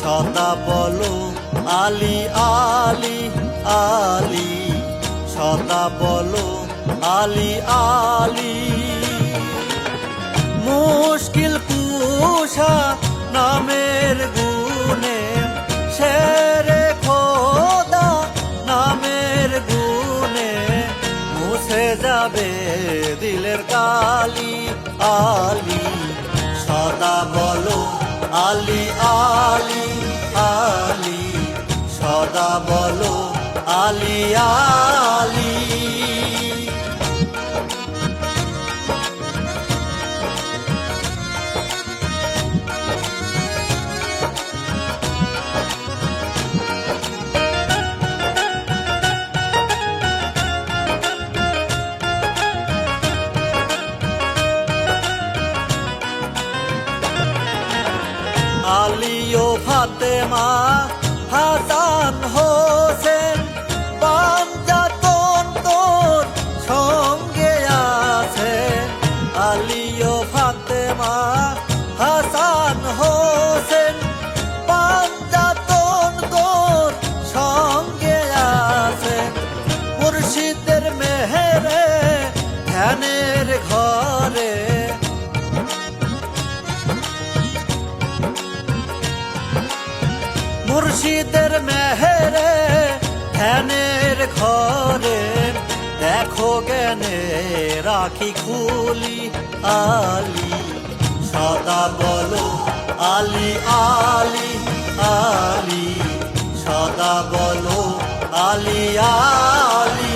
সদা বলো আলী আলী আলী, সদা বলো আলী আলী। মুশকিল কুশা নামের গুণে, শেরে খোদা নামের গুণে মুছে যাবে দিলের কালি আলী। সদা বলো আলী আলী আলী, সদা বলো আলী আলী। আলী ও ফাতেমা হাসান হোসেন পাঞ্জাতন তোর সঙ্গে আছে। আলী ও ফাতেমা হাসান হোসেন পাঞ্জাতন তোর সঙ্গে আছে। মুর্শিদের মেহেরে ধ্যানের ঘরে, মুর্শিদের মেহেরে ধ্যানের ঘরে দেখো জ্ঞানে রাখি খুলি আলী। সদা বলো আলী আলী আলী, সদা বলো আলী আলী।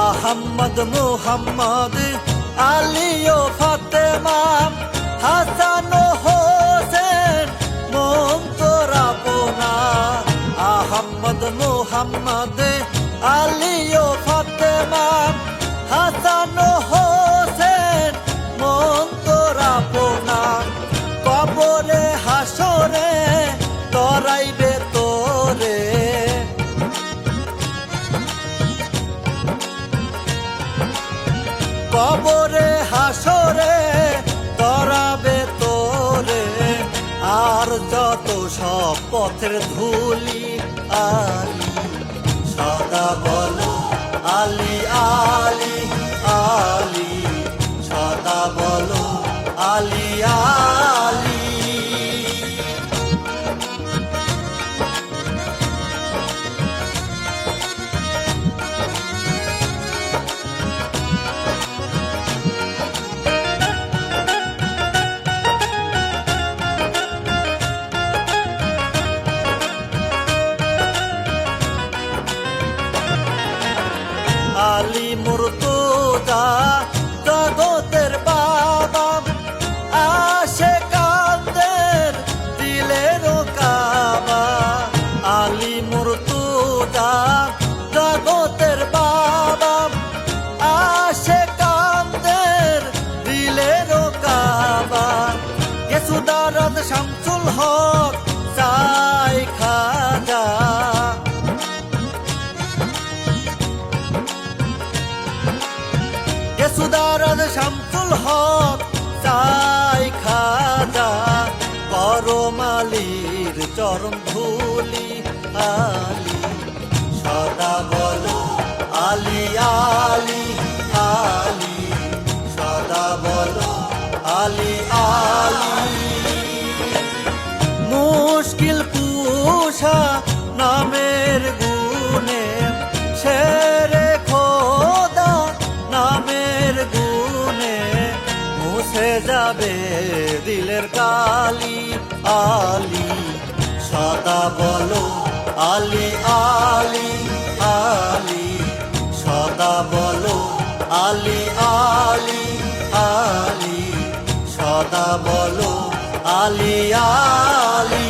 আহম্মদ মুহাম্মদ আলী ও ফাতেমা হাসান ও হোসেন মন তোর আপনা। আহম্মদ মুহাম্মদ আলী ও ফাতেমা হাসান ও হোসেন মন তোর আপনা। কবরে হাসরে তরাইবে তোরে, কবরে হাসরে তরাবে তোরে। আর যত সব পথের ধুলি আলী। সদা বলো আলী আলী আলী, সদা বলো আলী আলী। আলী মুর্তজা জগতের বাবা, আশিকানদের দিলের কাবা। আলী মুর্তজা জগতের বাবা, আশিকানদের দিলের কাবা। গেসুদারদ শামসুল হক চাই খাজা, গেসুদারদ শামসুল হক চাই খাজা। করম আলীর চরণ ধুলি আলী। সদা বলো আলী আলী আলী, সদা বলো আলী আলী। মুশকিল কুশা নামের গুণে, শেরে খোদা নামের গুণে মুছে যাবে দিলের কালি আলী। সদা বলো আলী আলী আলী, সদা বলো আলী আলী আলী, সদা বলো আলী আলী।